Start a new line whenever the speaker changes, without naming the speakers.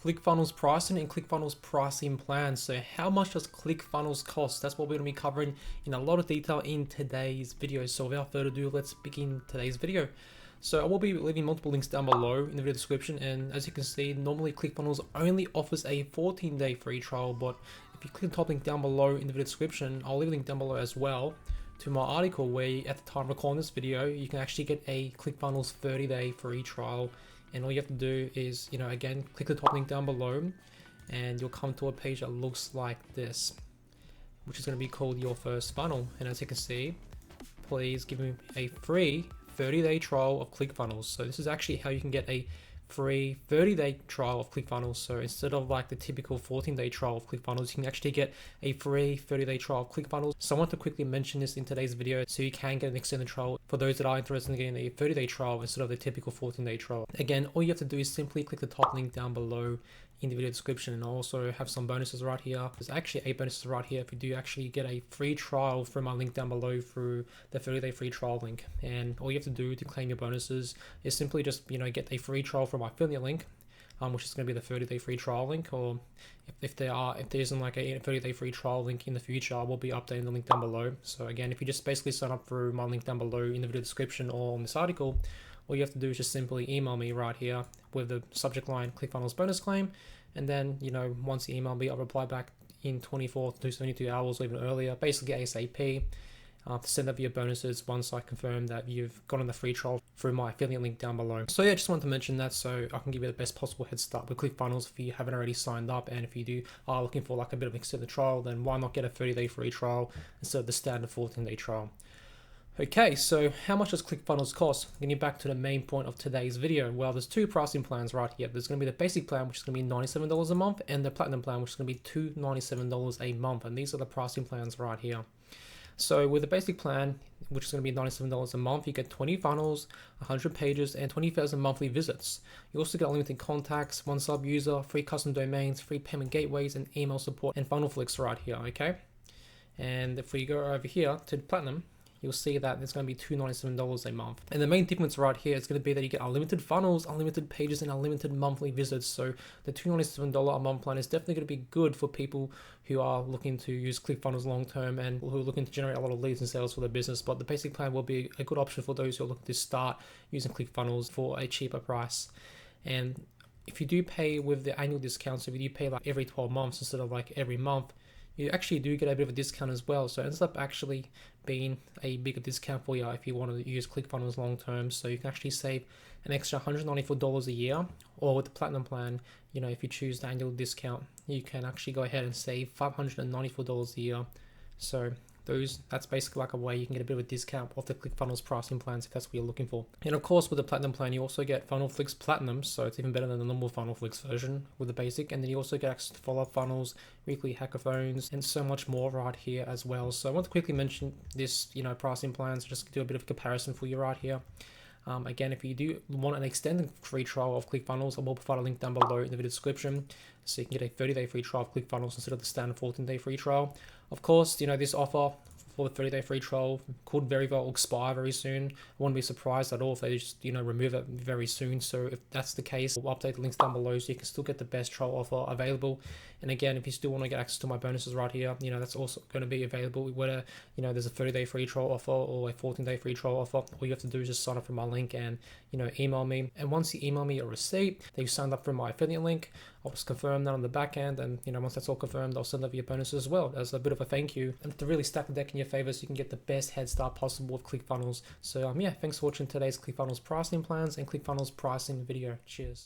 ClickFunnels pricing and ClickFunnels pricing plans. So how much does ClickFunnels cost? That's what we're going to be covering in a lot of detail in today's video. So without further ado, let's begin today's video. So I will be leaving multiple links down below in the video description, and as you can see, normally ClickFunnels only offers a 14-day free trial, but if you click the top link down below in the video description, I'll leave a link down below as well to my article where at the time of recording this video, you can actually get a ClickFunnels 30-day free trial. And all you have to do is, again, click the top link down below and you'll come to a page that looks like this, which is going to be called Your First Funnel. And as you can see, please give me a free 30-day trial of ClickFunnels. So this is actually how you can get a free 30-day trial of ClickFunnels. So instead of like the typical 14-day trial of ClickFunnels, you can actually get a free 30-day trial of ClickFunnels. So I want to quickly mention this in today's video so you can get an extended trial for those that are interested in getting a 30-day trial instead of the typical 14-day trial. Again, all you have to do is simply click the top link down below in the video description, and I also have some bonuses right here. There's actually 8 bonuses right here if you do actually get a free trial through my link down below through the 30-day free trial link. And all you have to do to claim your bonuses is simply just get a free trial from my affiliate link, which is going to be the 30-day free trial link, or if there isn't like a 30-day free trial link in the future, I will be updating the link down below. So again, if you just basically sign up through my link down below in the video description or on this article, all you have to do is just simply email me right here with the subject line ClickFunnels bonus claim, and then once you email me, I'll reply back in 24 to 72 hours or even earlier, basically ASAP, to send up your bonuses once I confirm that you've gotten the free trial through my affiliate link down below. So yeah, just wanted to mention that so I can give you the best possible head start with ClickFunnels if you haven't already signed up, and if you are looking for like a bit of an extended trial, then why not get a 30-day free trial instead of the standard 14-day trial. Okay, so how much does ClickFunnels cost? Getting back to the main point of today's video. Well, there's 2 pricing plans right here. There's going to be the basic plan, which is going to be $97 a month, and the platinum plan, which is going to be $297 a month. And these are the pricing plans right here. So with the basic plan, which is going to be $97 a month, you get 20 funnels, 100 pages, and 20,000 monthly visits. You also get unlimited contacts, 1 sub user, free custom domains, free payment gateways, and email support, and funnel flicks right here, okay? And if we go over here to the platinum, you'll see that it's going to be $297 a month. And the main difference right here is going to be that you get unlimited funnels, unlimited pages, and unlimited monthly visits. So the $297 a month plan is definitely going to be good for people who are looking to use ClickFunnels long term and who are looking to generate a lot of leads and sales for their business. But the basic plan will be a good option for those who are looking to start using ClickFunnels for a cheaper price. And if you do pay with the annual discount, so if you do pay like every 12 months instead of like every month, you actually do get a bit of a discount as well. So it ends up actually being a bigger discount for you if you want to use ClickFunnels long term. So you can actually save an extra $194 a year, or with the platinum plan, if you choose the annual discount, you can actually go ahead and save $594 a year. So that's basically like a way you can get a bit of a discount off the ClickFunnels pricing plans if that's what you're looking for. And of course, with the platinum plan, you also get funnel flicks platinum, so it's even better than the normal funnel flicks version with the basic. And then you also get access to follow-up funnels, weekly hackathons, and so much more right here as well. So I want to quickly mention this, pricing plans, just do a bit of a comparison for you right here. Again, if you do want an extended free trial of ClickFunnels, I will provide a link down below in the video description, so you can get a 30-day free trial of ClickFunnels instead of the standard 14-day free trial. Of course, this offer for the 30-day free trial could very well expire very soon. I wouldn't be surprised at all if they just remove it very soon. So if that's the case, we'll update the links down below so you can still get the best trial offer available. And again, if you still want to get access to my bonuses right here, that's also going to be available, whether there's a 30-day free trial offer or a 14-day free trial offer. All you have to do is just sign up for my link and email me. And once you email me a receipt that you signed up for my affiliate link, I'll just confirm that on the back end, and once that's all confirmed, I'll send over your bonuses as well as a bit of a thank you, and to really stack the deck in your favor so you can get the best head start possible with ClickFunnels. So yeah, thanks for watching today's ClickFunnels pricing plans and ClickFunnels pricing video. Cheers.